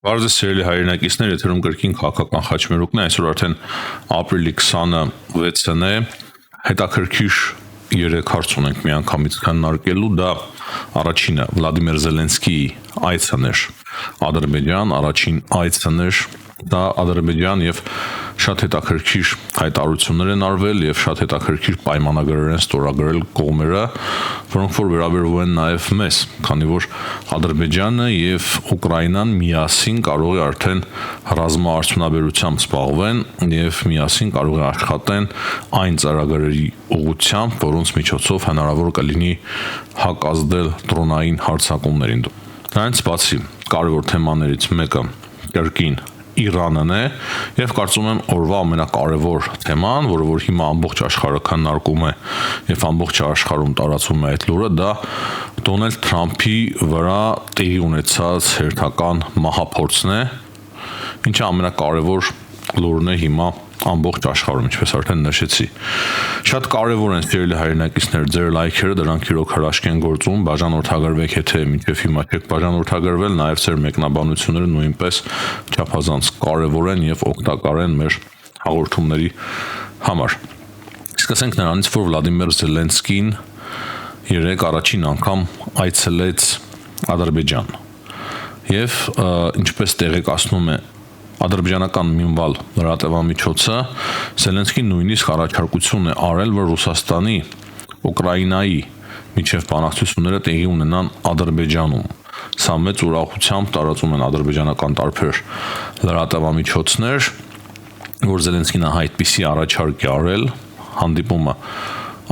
Բարձր սիրելի հայրենակիցներ, եթերում կրկին քաղաքական խաչմերուկն է, այսօր արդեն ապրիլի 26-ն է, հետաքրքիր 3 հարց ունենք միանգամից քննարկելու, դա առաջինը Վլադիմիր Զելենսկիի այցն էր Ադրբեջան, առաջին այցն էր դա Ադրբեջան եւ շատ հետաքրքիր հայտարարություններ են արվել եւ շատ հետաքրքիր պայմանագրեր են ստորագրել կողմերը, որոնք որ վերաբերվում են նաեւ մեզ, քանի որ Ադրբեջանը եւ Ուկրաինան միասին կարող է արդեն ռազմաարդյունաբերությամբ զբաղվեն եւ միասին կարող է աշխատեն այն ծրագրերի ուղղությամբ, որոնց միջոցով հնարավոր կլինի հակազդել դրոնային հարձակումներին։ Դրանից բացի կարևոր թեմաներից մեկը կրկին Իրանն է եւ կարծում եմ օրվա ամենակարևոր թեման, որը որ հիմա ամբողջ աշխարհը քննարկում է եւ ամբողջ աշխարհում տարածվում է այդ լուրը, դա Դոնալդ Թրամփի վրա տեղի ունեցած հերթական մահափորձն է, ինչը ամենակարևոր լուրն է հիմա ամբողջ աշխարհում, ինչպես արդեն նշեցի։ Շատ կարևոր են սիրելի հայրենակիցներ ձեր լայքերը, դրանք իրոք հրաշք են գործում, բաժանորդագրվեք, եթե մինչև հիմա չեք բաժանորդագրվել, նաև ձեր մեկնաբանությունները նույնպես չափազանց կարևոր են եւ օգտակար են մեր հաղորդումների համար։ Սկսենք նրանից, որ Վլադիմիր Զելենսկին երեք առաջին անգամ այցելեց Ադրբեջան եւ ինչպես տեղեկացնում է ադրբեջանական Մինվալ լրատվամիջոցը Զելենսկին նույնիսկ առաջարկություն է արել, որ Ռուսաստանի, Ուկրաինայի միջև բանակցությունները տեղի ունենան Ադրբեջանում։ Սա մեծ ուրախությամբ տարածում են ադրբեջանական տարբեր լրատվամիջոցներ, որ Զելենսկին այդպիսի առաջարկ է արել, հանդիպումը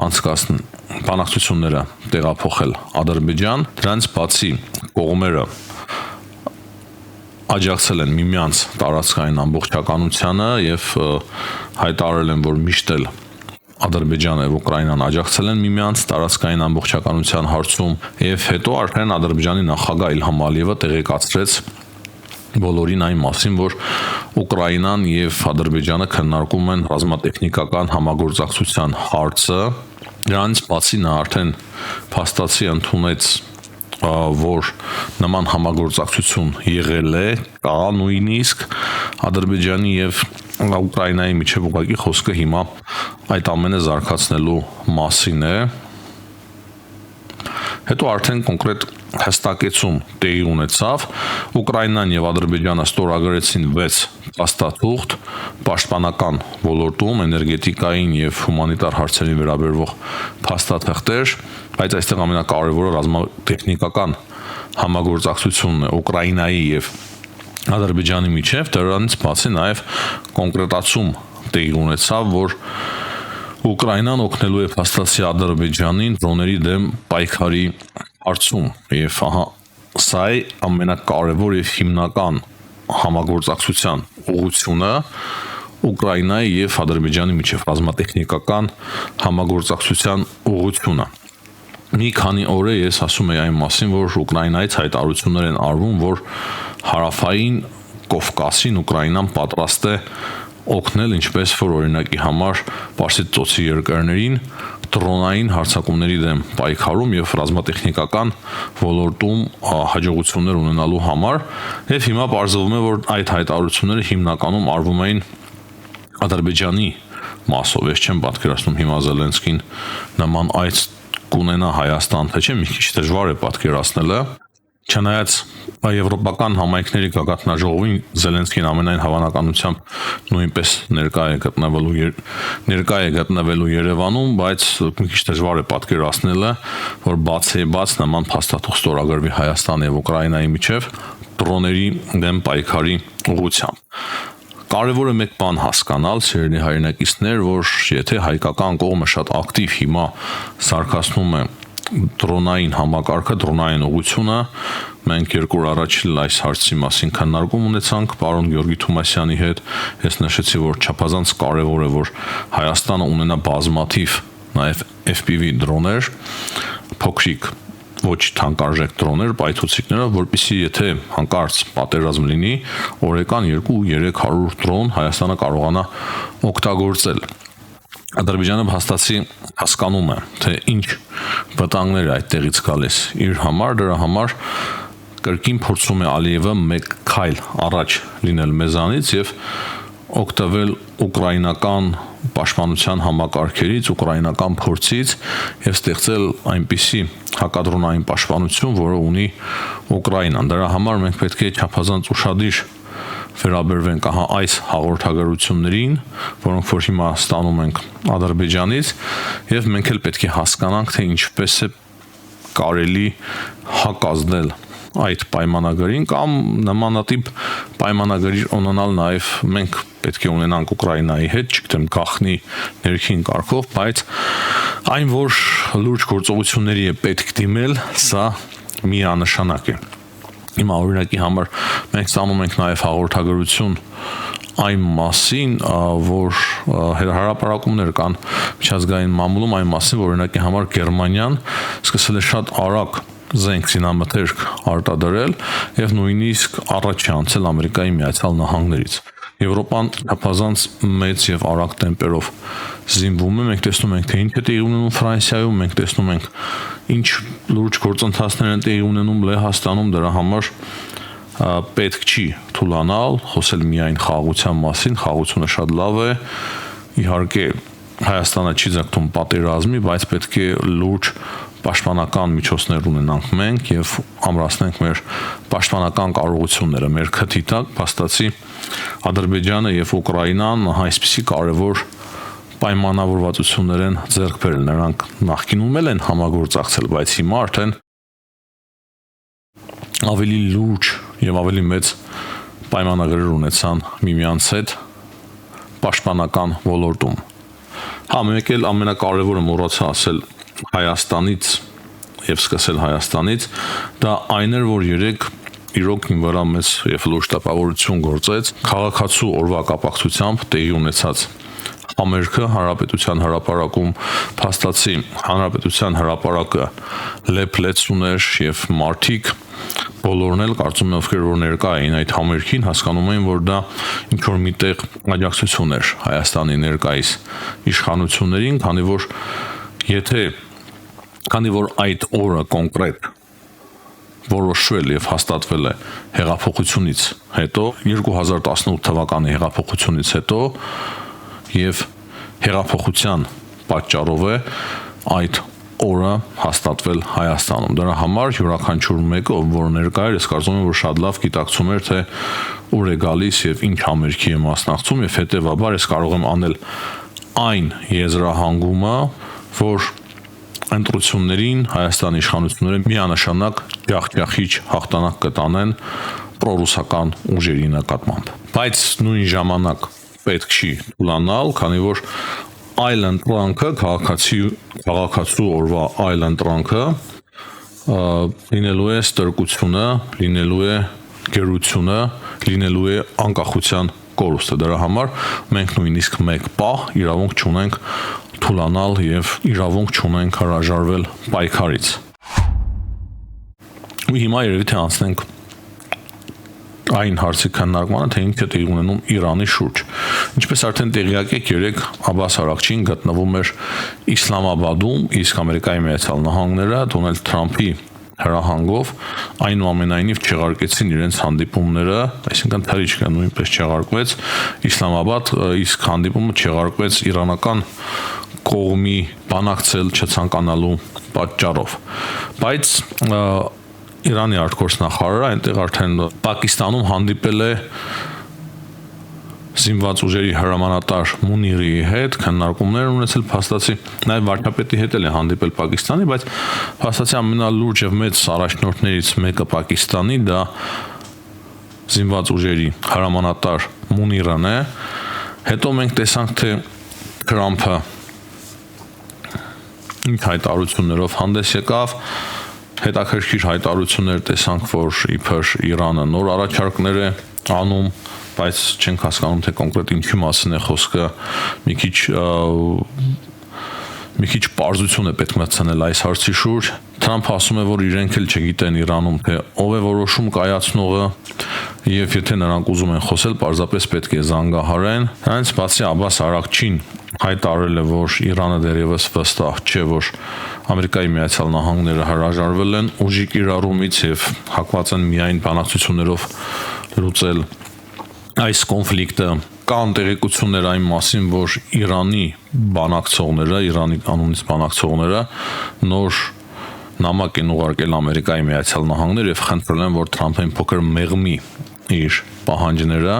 անցկացն բանակցությունները տեղափոխել Ադրբեջան, դրանից բացի կողմերը աջակցել են միմյանց տարածքային ամբողջականությանը եւ հայտարարել են, որ միշտ էլ Ադրբեջանը եւ Ուկրաինան աջակցել են միմյանց տարածքային ամբողջականության հարցում եւ հետո արդեն Ադրբեջանի նախագահ Իլհամ Ալիևը տեղեկացրեց բոլորին այն մասին, որ Ուկրաինան եւ Ադրբեջանը քննարկում են ռազմատեխնիկական համագործակցության հարցը, դրանից բացի նա արդեն փաստացի ընդունեց որ նման համագործակցություն եղել է, կա նույնիսկ Ադրբեջանի եւ Ուկրաինայի միջև ուղղակի խոսքը հիմա այդ ամենը զարգացնելու մասին է։ Հետո արդեն կոնկրետ հստակեցում տեղի ունեցավ, Ուկրաինան եւ Ադրբեջանը ստորագրեցին 6 փաստաթուղթ պաշտպանական ոլորտում, էներգետիկային եւ հումանիտար հարցերին վերաբերող փաստաթղթեր, բայց այստեղ ամենակարևորը ռազմատեխնիկական համագործակցությունն է Ուկրաինայի եւ Ադրբեջանի միջև, դրանից բացի նաեւ կոնկրետացում տեղի ունեցավ, որ Ուկրաինան օգնելու է փաստացի Ադրբեջանին դրոների դեմ պայքարի հարցում եւ ահա սա է ամենակարևոր եւ հիմնական համագործակցության ուղղությունը Ուկրաինայի եւ Ադրբեջանի միջև ռազմատեխնիկական համագործակցության ուղղությունը։ Մի քանի օր է ես ասում եմ այն մասին, որ Ուկրաինայից հայտարարություններ են արվում, որ հարավային Կովկասին Ուկրաինան պատրաստ է օգնել, ինչպես որ օրինակի համար Պարսից ծոցի երկրներին դրոնային հարձակումների դեմ պայքարում եւ ռազմատեխնիկական ոլորտում հաջողություններ ունենալու համար եւ հիմա պարզվում է, որ այդ հայտարարությունները հիմնականում արվում էին Ադրբեջանի մասով, ես չեմ պատկերացնում հիմա Զելենսկին նման այց կունենա Հայաստան, թե չէ, մի քիչ դժվար է պատկերացնելը։ Չնայած եվրոպական համայնքների գագաթնաժողովին Զելենսկին ամենայն հավանականությամբ նույնպես ներկա է գտնվելու Երևանում, բայց մի քիչ դժվար է պատկերացնելը, որ բաց նման փաստաթուղթ ստորագրվի Հայաստանի եւ Ուկրաինայի միջև դրոների դեմ պայքարի ուղղությամբ։ Կարևոր է մեկ բան հասկանալ, սիրելի հայրենակիցներ, որ եթե հայկական կողմը շատ ակտիվ հիմա զարգացնում է դրոնային համակարգը, դրոնային ուղղությունը, մենք երկու օր առաջ այս հարցի մասին քննարկում ունեցանք պարոն Գյորգի Թումասյանի հետ, ես նշեցի, որ չափազանց կարևոր է, որ Հայաստանը ունենա բազմաթիվ նաև FPV դրոներ, փոքրիկ ոչ թանկարժեք դրոներ, պայթուցիկները, որպեսզի եթե հանկարծ պատերազմ լինի, օրական 200-300 դրոն Հայաստանը կարողանա օգտագործել։ Ադրբեջանը հաստատի հասկանում է, թե ինչ վտանգներ այդտեղից գալիս իր համար, դրա համար կրկին փորձում է Ալիևը մեկ քայլ առաջ լինել մեզանից եւ օգտվել ուկրաինական պաշտպանության համակարգերից, ուկրաինական փորձից եւ ստեղծել այնպիսի հակադրոնային պաշտպանություն, որը ունի Ուկրաինան։ Դրա համար մենք պետք է չափազանց ուշադիր վերաբերվենք այս հաղորդագրություններին, որոնք որ հիմա ստանում ենք Ադրբեջանից, եւ մենք էլ պետք է հասկանանք, թե ինչպես է կարելի հակազդել այդ պայմանագրին կամ նմանատիպ պայմանագրի ունենալ նաև մենք պետք է ունենանք Ուկրաինայի հետ, չգիտեմ, գաղտնի ներքին կարգով, բայց այն, որ լուրջ գործողությունների է պետք դիմել, սա միանշանակ է։ Հիմա օրինակի համար մենք ստանում ենք նաև հաղորդագրություն այն մասին, որ հրապարակումներ կան միջազգային մամուլում այն մասին, որ օրինակի համար Գերմանիան սկսել է շատ արագ զենք զինամթերք արտադրել եւ նույնիսկ առաջ է անցել Ամերիկայի Միացյալ Նահանգներից։ Եվրոպան չափազանց մեծ եւ արագ տեմպերով զինվում է, մենք տեսնում ենք, թե ինչ է տեղի ունենում Ֆրանսիայում, մենք տեսնում ենք ինչ լուրջ գործընթացներ են տեղի ունենում Լեհաստանում, դրա համար պետք չի թուլանալ, խոսել միայն խաղաղության մասին, խաղաղությունը շատ լավ է, իհարկե Հայաստանը չի ձգտում պատերազմի, բայց պետք է լուրջ պաշտպանական միջոցներ ունենանք մենք եւ ամրացնենք մեր պաշտպանական կարողությունները մեր քթի տակ, փաստացի Ադրբեջանը եւ Ուկրաինան այսպիսի կարևոր պայմանավորվածություններ են ձեռք բերել, նրանք նախկինում են համագործակցել, բայց հիմա արդեն ավելի լուրջ եւ ավելի մեծ պայմանագրեր ունեցան միմյանց հետ պաշտպանական ոլորտում։ Հա, մեկ էլ ամենակարևորը մոռացա ասել Հայաստանից եւ սկսել Հայաստանից, դա այն էր, որ երեք իրոք իմ վրա մեծ եւ լուրջ տպավորություն գործեց քաղաքացու օրվա կապակցությամբ տեղի ունեցած համերգը Հանրապետության հրապարակում, փաստացի Հանրապետության հրապարակը լեփլեցուն էր եւ մարդիկ բոլորն էլ կարծում եմ ովքեր որ ներկա էին այդ համերգին հասկանում էին որ դա ինչ որ միտեղ աջակցություն էր Հայաստանի ներկայիս իշխանություններին, քանի որ այդ օրը կոնկրետ որոշվել եւ հաստատվել է հեղափոխությունից հետո 2018 թվականի հեղափոխությունից հետո եւ հեղափոխության պատճառով է այդ օրը հաստատվել Հայաստանում։ Դրա համար յուրաքանչյուր մեկը, որ ներկա էր, ես կարծում եմ, որ շատ լավ գիտակցում էր, թե ուր է գալիս եւ ինչ համերգի է մասնակցում եւ հետեւաբար ես կարող եմ անել այն եզրահանգումը, որ ընտրություններին Հայաստանի իշխանությունները միանշանակ ջախջախիչ հաղթանակ կտանեն պրոռուսական ուժերի նկատմամբ։ Բայց նույն ժամանակ պետք չի թուլանալ, քանի որ այլ ընտրանքը քաղաքացու օրվա այլ ընտրանքը լինելու է ստրկությունը, լինելու է գերությունը, լինելու է անկախության կորուստը։ Դրա համար մենք նույնիսկ մեկ պահ իրավունք չունենք թուլանալ եւ իրավունք չունենք հրաժարվել պայքարից։ Ու հիմա երևի թե անցնենք այն հարցի քննարկմանը, թե ինչ է տեղի ունենում Իրանի շուրջ։ Ինչպես արդեն տեղյակ եք, երեք Աբբաս Արաքչին գտնվում էր Իսլամաբադում, իսկ Ամերիկայի Միացյալ Նահանգները Դոնալդ Թրամփի հրահանգով այնուամենայնիվ չեղարկեցին իրենց հանդիպումները, այսինքն թրիչքը նույնպես չեղարկվեց Իսլամաբադ, իսկ հանդիպումը չեղարկվեց իրանական կողմի բանակցել չցանկանալու պատճառով։ Բայց Իրանի արտգործնախարարը այնտեղ արդեն Պակիստանում հանդիպել է զինված ուժերի հրամանատար Մունիրի հետ, քննարկումներ ունեցել, փաստացի նաև վարչապետի հետ էլ է հանդիպել Պակիստանի, բայց փաստացի ամենալուրջ եւ մեծ առաջնորդներից մեկը Պակիստանի դա զինված ուժերի հրամանատար Մունիրն է։ Հետո մենք տեսանք, թե Թրամփը ինչ հայտարարություններով հանդես եկավ, հետաքրքիր հայտարարություններ տեսանք, որ իբր Իրանը նոր առաջարկներ է անում, բայց չենք հասկանում, թե կոնկրետ ինչի մասին է խոսքը, մի քիչ պարզություն է պետք մտցնել այս հարցի շուրջ։ Թրամփը ասում է, որ իրենք էլ չգիտեն Իրանում, թե ով է որոշում կայացնողը, եւ եթե նրանք ուզում են խոսել, պարզապես պետք է զանգահարեն։ Հենց բացի Աբբաս Արաքչին հայտարարել է, որ Իրանը դեռևս վստահ չէ, որ Ամերիկայի Միացյալ Նահանգները հրաժարվել են ուժի կիրառումից եւ հակված են միայն բանակցություններով լուծել այս կոնֆլիկտը։ Կան տեղեկություններ այն մասին, որ Իրանի բանակցողները, Իրանի անունից բանակցողները նոր նամակ են ուղարկել Ամերիկայի Միացյալ Նահանգներ եւ խնդրել են, որ Թրամփին փոքր մեղմի իր պահանջները։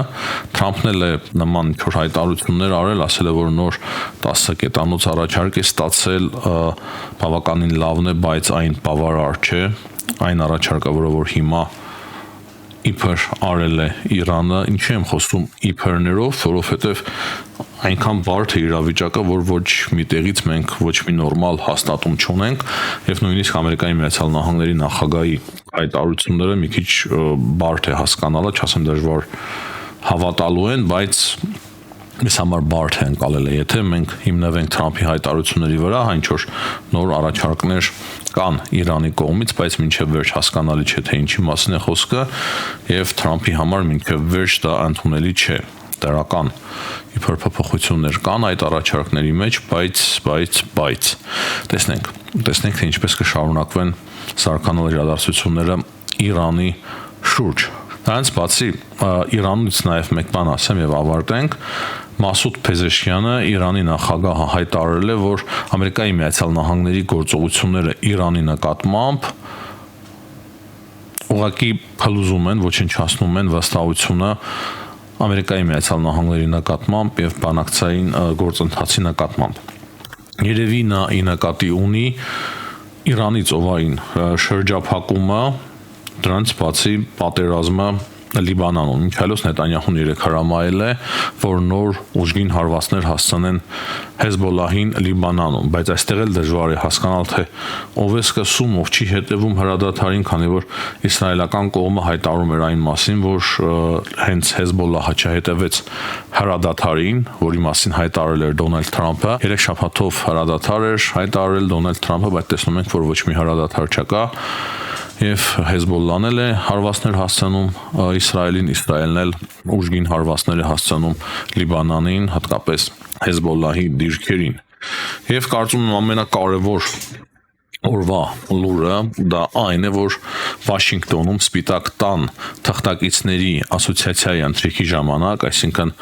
Թրամփն էլ է նման ինչ-որ հայտարարություններ արել, ասել է, որ նոր 10 կետանոց առաջարկ է ստացել, բավականին լավն է, բայց այն բավարար չէ։ Այն առաջարկը, որ հիմա իբր արել է Իրանը, ինչի եմ խոսում իբրներով, որովհետև այնքան բարդ է իրավիճակը, որ ոչ մի տեղից մենք ոչ մի նորմալ հաստատում չունենք, եւ նույնիսկ Ամերիկայի Միացյալ Նահանգների նախագահի հայտարարությունները մի քիչ բարդ է հասկանալը, չասեմ դժվար հավատալու են, բայց մեզ համար բարդ է ընկալել է, եթե մենք հիմնվենք Թրամփի հայտարարությունների վրա, ինչ որ նոր առաջարկներ կան Իրանի կողմից, բայց մինչև վերջ հասկանալի չէ, թե ինչի մասին է խոսքը, եւ Թրամփի համար մինչև վերջ դա ընդունելի չէ։ Դրական իբր փոփոխություններ կան այդ առաջարկների մեջ, բայց տեսնենք, թե ինչպես կշարունակվեն սարքանալ իրադարձությունները Իրանի շուրջ։ Դրանից բացի Իրանից նաև մեկ բան ասեմ եւ ավարտենք։ Մասուդ Փեզեշյանը, Իրանի նախագահը, հայտարարել է, որ Ամերիկայի Միացյալ Նահանգների գործողությունները Իրանի նկատմամբ ուղղակի փլուզում են, ոչնչացնում են վստահությունը Ամերիկայի Միացյալ Նահանգների նկատմամբ եւ բանակցային գործընթացի նկատմամբ։ Երևի նա ի նկատի ունի Իրանի ծովային շրջափակումը, դրանից բացի պատերազմը Լիբանանում։ Միքայելոս Նետանյահուն երեք հրամայել է, որ նոր ուժգին հարվածներ հասցնեն Հեզբոլլահին Լիբանանում, բայց այստեղ էլ դժվար է հասկանալ, թե ով է սկսում, ով չի հետևում հրադադարին, քանի որ իսրայելական կողմը հայտարարում էր այն մասին, որ հենց Հեզբոլլահը չհետևեց հրադադարին, որի մասին հայտարարել էր Դոնալդ Թրամփը։ 3 շաբաթով հրադադար էր հայտարարել Դոնալդ Թրամփը, բայց տեսնում ենք, որ ոչ մի հրադադար չկա։ Եվ Հեզբոլլան էլ է հարվածներ հասցնում Իսրայելին, Իսրայելն էլ ուժգին հարվածներ է հասցնում Լիբանանին, հատկապես Հեզբոլլահի դիրքերին։ Եվ կարծում եմ ամենակարևոր օրվա լուրը դա այն է, որ Վաշինգտոնում Սպիտակ տան թղթակիցների ասոցիացիայի ընթրիքի ժամանակ, այսինքն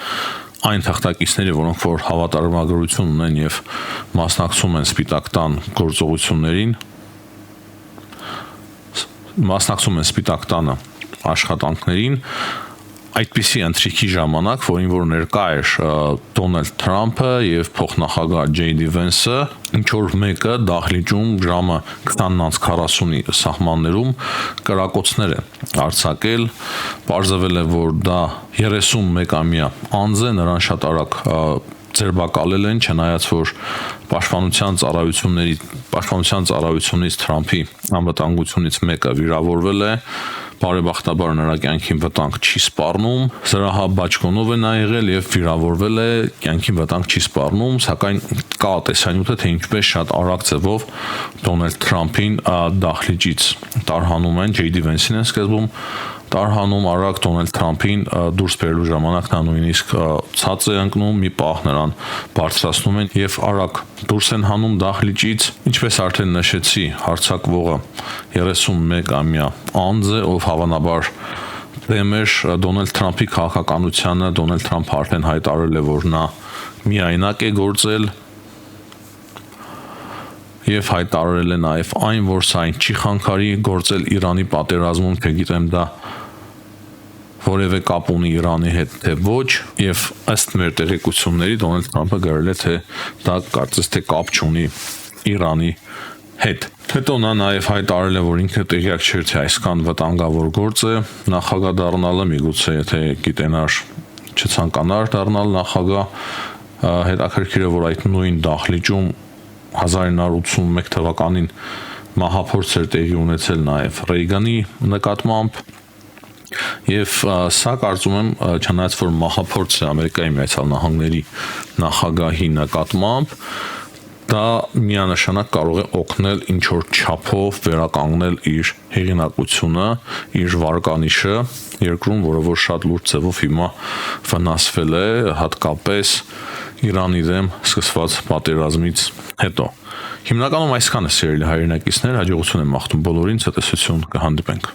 այն թղթակիցների, որոնք որ հավատարմագրություն ունեն եւ մասնակցում են Սպիտակ տան գործողություններին, մասնակցում են Սպիտակ տանը աշխատանքներին, այդպիսի ընթրիքի ժամանակ, որին որ ներկա էր Դոնալդ Թրամփը եւ փոխնախագահ Ջեյ Դի Վենսը, ինչ որ մեկը դահլիճում ժամը 20:40-ի սահմաններում կրակոցներ է արձակել, պարզվել է, որ դա 31-ամյա անձ է, նրան շատ արագ ձերբակալել են, չնայած որ պաշտպանության ծառայությունից Թրամփի անվտանգությունից մեկը վիրավորվել է, բարեբախտաբար նրա կյանքին վտանգ չի սպառնում, զրահաբաճկոնով է նա եղել եւ վիրավորվել է, կյանքին վտանգ չի սպառնում, սակայն կա տեսանյութը, թե ինչպես շատ արագ ձևով Դոնալդ Թրամփին դահլիճից տարհանում են, Ջեյ Դի Վենսին են սկզբում տարհանում արագ Դոնալդ Թրամփին դուրս բերելու ժամանակ նա նույնիսկ ցած է ընկնում, մի պահ նրան բարձրացնում են եւ արագ դուրս են հանում դահլիճից, ինչպես արդեն նշեցի, հարձակվողը 31-ամյա անձ է, ով հավանաբար դեմ էր Դոնալդ Թրամփի քաղաքականությանը, Դոնալդ Թրամփը արդեն հայտարարել է, որ նա միայնակ է գործել եւ հայտարարել է նաեւ այն, որ սա չի խանգարի գործել Իրանի պատերազմում, թե գիտեմ դա որևէ կապ ունի Իրանի հետ, թե ոչ, եւ ըստ մեր տեղեկությունների Դոնալդ Թրամփը գրել է, թե դա կարծես թե կապ չունի Իրանի հետ։ Հետո նա նաեւ հայտարարել է, որ ինքը տեղյակ չէր, թե այսքան վտանգավոր գործ է նախագահ դառնալը, միգուցե եթե գիտենար չցանկանար դառնալ նախագահ, հետաքրքիր է, որ այդ նույն դահլիճում 1981 թվականին մահափորձ էր տեղի ունեցել նաև Ռեյգանի նկատմամբ եւ սա կարծում եմ չնայած որ մահափորձ է Ամերիկայի Միացյալ Նահանգների նախագահի նկատմամբ դա միանշանակ կարող է օգնել ինչ որ չափով վերականգնել իր հեղինակությունը, իր վարկանիշը երկրում, որը որ շատ լուրջ ձևով հիմա վնասվել է, հատկապես Իրանի դեմ սկսված պատերազմից հետո։ Հիմնականում այսքանը սիրելի հայրենակիցներ, հաջողություն եմ մաղթում բոլորին, ցտեսություն, կհանդիպենք։